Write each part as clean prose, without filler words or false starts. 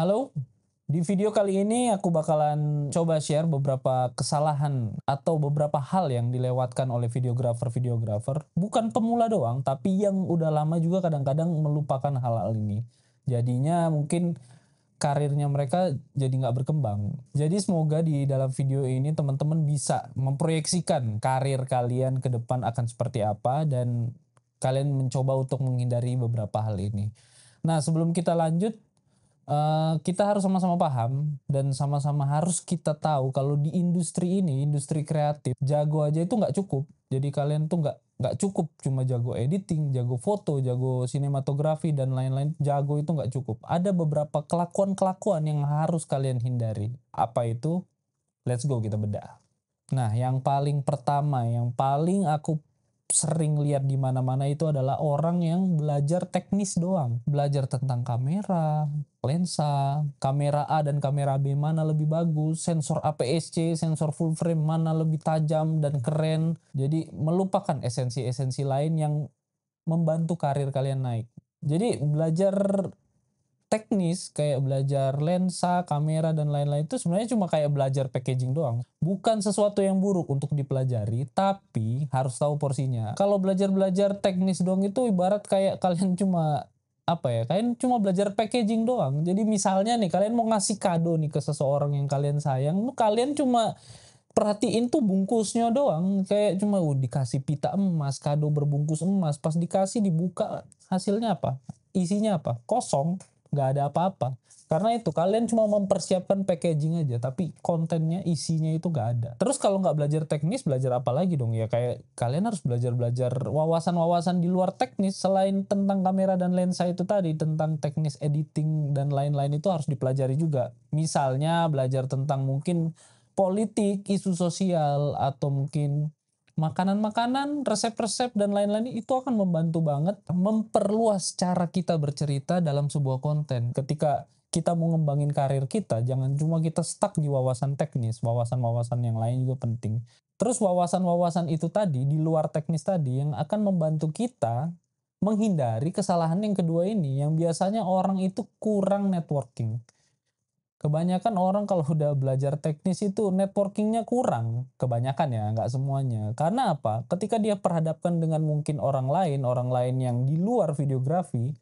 Halo, di video kali ini aku bakalan coba share beberapa kesalahan atau beberapa hal yang dilewatkan oleh videografer-videografer. Bukan pemula doang, tapi yang udah lama juga kadang-kadang melupakan hal-hal ini. Jadinya mungkin karirnya mereka jadi nggak berkembang. Jadi semoga di dalam video ini teman-teman bisa memproyeksikan karir kalian ke depan akan seperti apa dan kalian mencoba untuk menghindari beberapa hal ini. Nah, sebelum kita lanjut, kita harus sama-sama paham dan sama-sama harus kita tahu kalau di industri ini, industri kreatif, jago aja itu nggak cukup. Jadi kalian tuh nggak cukup cuma jago editing, jago foto, jago sinematografi dan lain-lain. Jago itu nggak cukup. Ada beberapa kelakuan-kelakuan yang harus kalian hindari. Apa itu? Let's go kita bedah. Nah, yang paling pertama, yang paling aku sering lihat di mana-mana itu adalah orang yang belajar teknis doang. Belajar tentang kamera, lensa, kamera A dan kamera B mana lebih bagus, sensor APS-C, sensor full frame mana lebih tajam dan keren. Jadi melupakan esensi-esensi lain yang membantu karir kalian naik. Jadi belajar teknis kayak belajar lensa, kamera dan lain-lain itu sebenarnya cuma kayak belajar packaging doang. Bukan sesuatu yang buruk untuk dipelajari, tapi harus tahu porsinya. Kalau belajar-belajar teknis doang itu ibarat kayak kalian cuma apa ya? Kalian cuma belajar packaging doang. Jadi misalnya nih kalian mau ngasih kado nih ke seseorang yang kalian sayang, kalian cuma perhatiin tuh bungkusnya doang, kayak cuma dikasih pita emas, kado berbungkus emas, pas dikasih dibuka hasilnya apa? Isinya apa? Kosong, nggak ada apa-apa. Karena itu kalian cuma mempersiapkan packaging aja, tapi kontennya, isinya itu nggak ada. Terus kalau nggak belajar teknis, belajar apa lagi dong? Ya kayak kalian harus belajar-belajar wawasan-wawasan di luar teknis selain tentang kamera dan lensa itu tadi, tentang teknis editing dan lain-lain itu harus dipelajari juga. Misalnya belajar tentang mungkin politik, isu sosial, atau mungkin makanan-makanan, resep-resep dan lain-lain itu akan membantu banget memperluas cara kita bercerita dalam sebuah konten. Ketika kita mau ngembangin karir kita, jangan cuma kita stuck di wawasan teknis, wawasan-wawasan yang lain juga penting. Terus wawasan-wawasan itu tadi, di luar teknis tadi, yang akan membantu kita menghindari kesalahan yang kedua ini, yang biasanya orang itu kurang networking. Kebanyakan orang kalau udah belajar teknis itu networkingnya kurang, kebanyakan ya, nggak semuanya. Karena apa? Ketika dia perhadapkan dengan mungkin orang lain yang di luar videografi,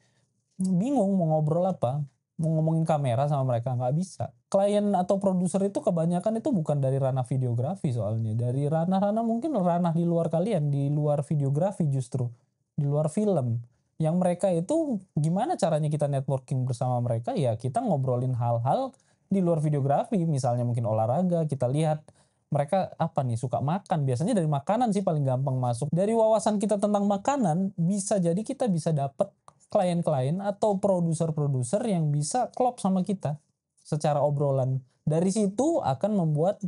bingung mau ngobrol apa, mau ngomongin kamera sama mereka, nggak bisa. Klien atau produser itu kebanyakan itu bukan dari ranah videografi soalnya, dari ranah-ranah mungkin ranah di luar kalian, di luar videografi justru, di luar film. Yang mereka itu gimana caranya kita networking bersama mereka, ya kita ngobrolin hal-hal di luar videografi, misalnya mungkin olahraga, kita lihat mereka apa nih suka makan, biasanya dari makanan sih paling gampang masuk. Dari wawasan kita tentang makanan, bisa jadi kita bisa dapat klien-klien atau produser-produser yang bisa klop sama kita secara obrolan. Dari situ akan membuat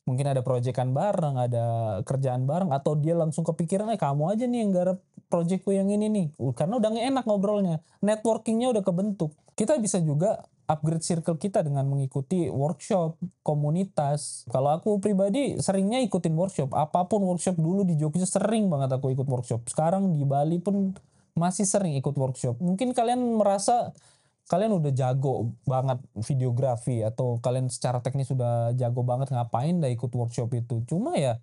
mungkin ada proyekan bareng, ada kerjaan bareng, atau dia langsung kepikiran, kamu aja nih yang garap proyekku yang ini nih. Karena udah enak ngobrolnya, networkingnya udah kebentuk. Kita bisa juga upgrade circle kita dengan mengikuti workshop, komunitas. Kalau aku pribadi seringnya ikutin workshop, apapun workshop. Dulu di Jogja sering banget aku ikut workshop. Sekarang di Bali pun masih sering ikut workshop. Mungkin kalian merasa kalian udah jago banget videografi atau kalian secara teknis udah jago banget, ngapain dah ikut workshop itu. Cuma ya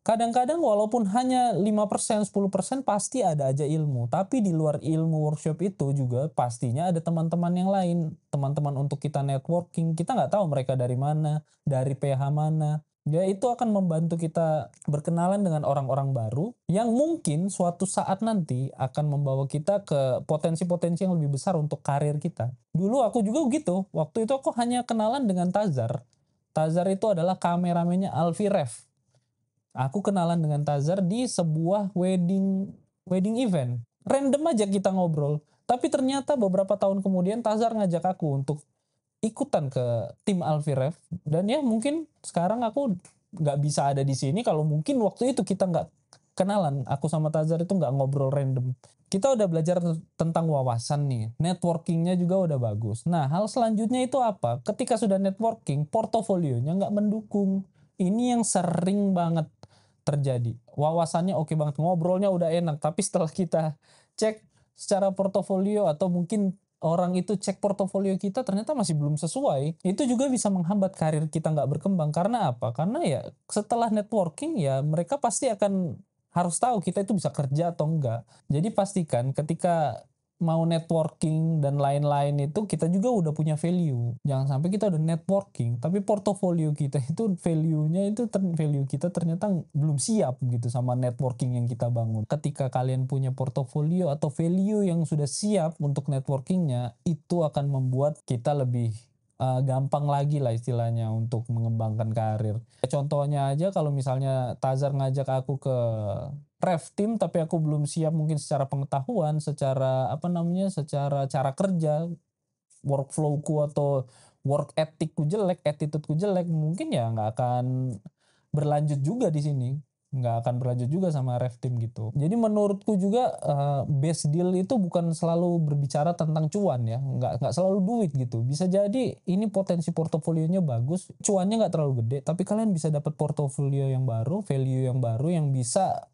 kadang-kadang walaupun hanya 5%, 10% pasti ada aja ilmu. Tapi di luar ilmu workshop itu juga pastinya ada teman-teman yang lain. Teman-teman untuk kita networking. Kita nggak tahu mereka dari mana, dari PH mana. Ya itu akan membantu kita berkenalan dengan orang-orang baru yang mungkin suatu saat nanti akan membawa kita ke potensi-potensi yang lebih besar untuk karir kita. Dulu aku juga gitu. Waktu itu aku hanya kenalan dengan Tazar. Tazar itu adalah kameramennya Alfi Ref. Aku kenalan dengan Tazar di sebuah wedding wedding event. Random aja kita ngobrol. Tapi ternyata beberapa tahun kemudian Tazar ngajak aku untuk ikutan ke tim Alfiref. Dan ya mungkin sekarang aku nggak bisa ada di sini kalau mungkin waktu itu kita nggak kenalan. Aku sama Tazar itu nggak ngobrol random. Kita udah belajar tentang wawasan nih. Networkingnya juga udah bagus. Nah, hal selanjutnya itu apa? Ketika sudah networking, portofolionya nggak mendukung. Ini yang sering banget terjadi. Wawasannya oke banget, ngobrolnya udah enak, tapi setelah kita cek secara portofolio atau mungkin orang itu cek portofolio kita ternyata masih belum sesuai, itu juga bisa menghambat karir kita nggak berkembang. Karena apa? Karena ya setelah networking ya mereka pasti akan harus tahu kita itu bisa kerja atau enggak. Jadi pastikan ketika mau networking dan lain-lain itu kita juga udah punya value. Jangan sampai kita udah networking, tapi portofolio kita itu value-nya itu value kita ternyata belum siap gitu sama networking yang kita bangun. Ketika kalian punya portofolio atau value yang sudah siap untuk networkingnya, itu akan membuat kita lebih gampang lagi lah istilahnya untuk mengembangkan karir. Contohnya aja kalau misalnya Tazar ngajak aku ke ref team tapi aku belum siap mungkin secara pengetahuan, secara apa namanya, secara cara kerja, workflow-ku atau work ethic-ku jelek, attitude-ku jelek, mungkin ya nggak akan berlanjut juga di sini. Nggak akan berlanjut juga sama ref team gitu. Jadi menurutku juga best deal itu bukan selalu berbicara tentang cuan ya. Nggak selalu duit gitu. Bisa jadi ini potensi portofolionya bagus, cuannya nggak terlalu gede, tapi kalian bisa dapat portofolio yang baru, value yang baru yang bisa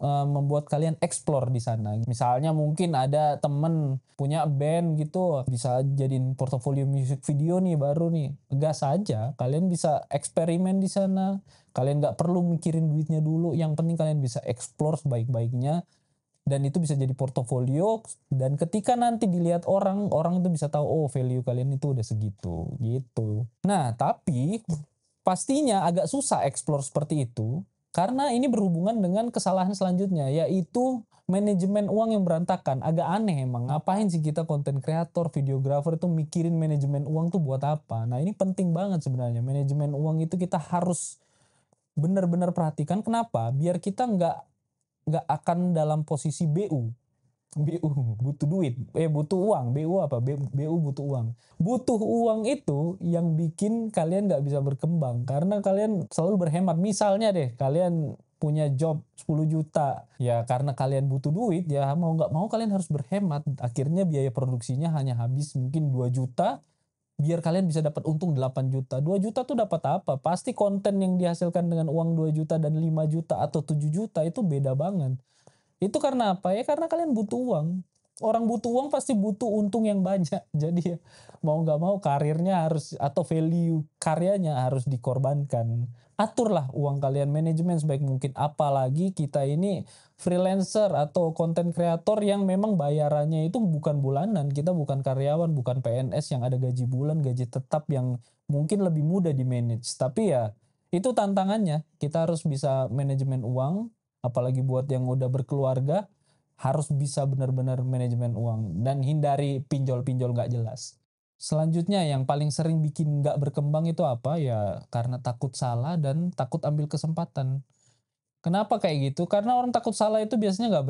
membuat kalian explore di sana. Misalnya mungkin ada temen punya band gitu, bisa jadiin portofolio music video nih baru nih. Gas aja, kalian bisa eksperimen di sana. Kalian nggak perlu mikirin duitnya dulu. Yang penting kalian bisa explore sebaik-baiknya. Dan itu bisa jadi portofolio. Dan ketika nanti dilihat orang, orang itu bisa tahu, oh value kalian itu udah segitu. Gitu. Nah, tapi pastinya agak susah explore seperti itu karena ini berhubungan dengan kesalahan selanjutnya, yaitu manajemen uang yang berantakan. Agak aneh emang, ngapain sih kita konten kreator, videografer itu mikirin manajemen uang tuh buat apa? Nah ini penting banget sebenarnya, manajemen uang itu kita harus benar-benar perhatikan. Kenapa? Biar kita nggak akan dalam posisi BU. BU butuh duit, butuh uang. BU apa? BU butuh uang. Butuh uang itu yang bikin kalian nggak bisa berkembang karena kalian selalu berhemat. Misalnya deh, kalian punya job 10 juta. Ya karena kalian butuh duit, ya mau nggak mau kalian harus berhemat. Akhirnya biaya produksinya hanya habis mungkin 2 juta, biar kalian bisa dapat untung 8 juta. 2 juta tuh dapat apa? Pasti konten yang dihasilkan dengan uang 2 juta dan 5 juta atau 7 juta itu beda banget. Itu karena apa ya? Karena kalian butuh uang. Orang butuh uang pasti butuh untung yang banyak. Jadi ya mau nggak mau karirnya harus atau value karyanya harus dikorbankan. Aturlah uang kalian manajemen sebaik mungkin. Apalagi kita ini freelancer atau content creator yang memang bayarannya itu bukan bulanan. Kita bukan karyawan, bukan PNS yang ada gaji bulan, gaji tetap yang mungkin lebih mudah di manage. Tapi ya itu tantangannya. Kita harus bisa manajemen uang, apalagi buat yang udah berkeluarga harus bisa benar-benar manajemen uang dan hindari pinjol-pinjol nggak jelas. Selanjutnya yang paling sering bikin nggak berkembang itu apa ya, karena takut salah dan takut ambil kesempatan. Kenapa kayak gitu? Karena orang takut salah itu biasanya nggak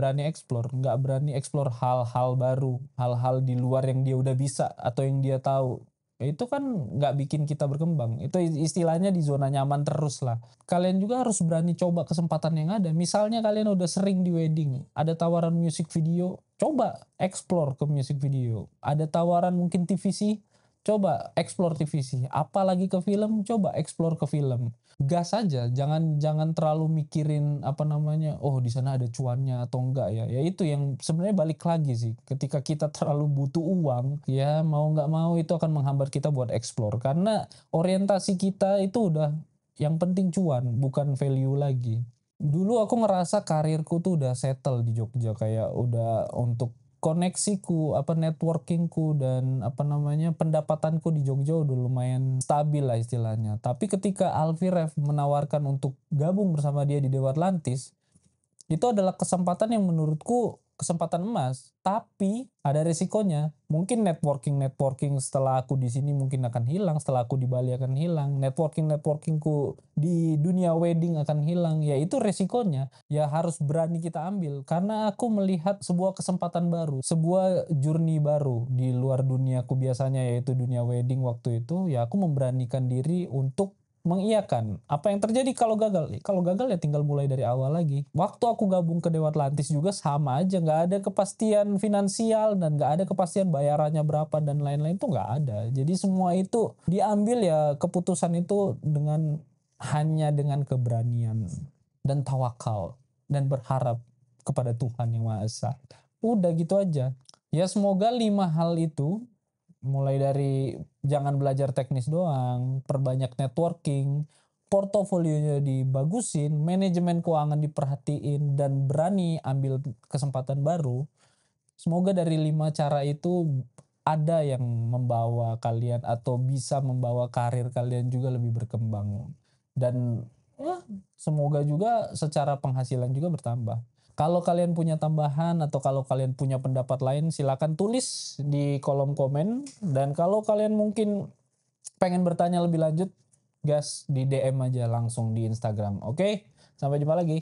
berani explore hal-hal baru, hal-hal di luar yang dia udah bisa atau yang dia tahu. Itu kan nggak bikin kita berkembang. Itu istilahnya di zona nyaman terus lah. Kalian juga harus berani coba kesempatan yang ada. Misalnya kalian udah sering di wedding, ada tawaran music video, coba explore ke music video. Ada tawaran mungkin TVC, coba explore TVC. Apalagi ke film, coba explore ke film. Gas aja, jangan jangan terlalu mikirin apa namanya, oh di sana ada cuannya atau enggak ya. Ya itu yang sebenarnya balik lagi sih. Ketika kita terlalu butuh uang, ya mau nggak mau itu akan menghambat kita buat explore. Karena orientasi kita itu udah yang penting cuan, bukan value lagi. Dulu aku ngerasa karirku tuh udah settle di Jogja, kayak udah untuk koneksiku, apa networkingku dan apa namanya pendapatanku di Jogja udah lumayan stabil lah istilahnya. Tapi ketika Alfie Rev menawarkan untuk gabung bersama dia di Dewa Atlantis, itu adalah kesempatan yang menurutku kesempatan emas, tapi ada resikonya. Mungkin networking setelah aku di sini mungkin akan hilang, setelah aku di Bali akan hilang, networkingku di dunia wedding akan hilang. Ya itu resikonya. Ya harus berani kita ambil karena aku melihat sebuah kesempatan baru, sebuah journey baru di luar duniaku biasanya yaitu dunia wedding waktu itu. Ya aku memberanikan diri untuk mengiyakan apa yang terjadi kalau gagal ya tinggal mulai dari awal lagi. Waktu aku gabung ke Dewa Atlantis juga sama aja, nggak ada kepastian finansial dan nggak ada kepastian bayarannya berapa dan lain-lain tuh nggak ada. Jadi semua itu diambil ya, keputusan itu hanya dengan keberanian dan tawakal dan berharap kepada Tuhan yang Maha Esa. Udah gitu aja. Ya semoga 5 hal itu, mulai dari jangan belajar teknis doang, perbanyak networking, portofolionya dibagusin, manajemen keuangan diperhatiin, dan berani ambil kesempatan baru. Semoga dari 5 cara itu ada yang membawa kalian atau bisa membawa karir kalian juga lebih berkembang. Dan ya semoga juga secara penghasilan juga bertambah. Kalau kalian punya tambahan atau kalau kalian punya pendapat lain silakan tulis di kolom komen, dan kalau kalian mungkin pengen bertanya lebih lanjut, gas di DM aja langsung di Instagram. Oke, sampai jumpa lagi.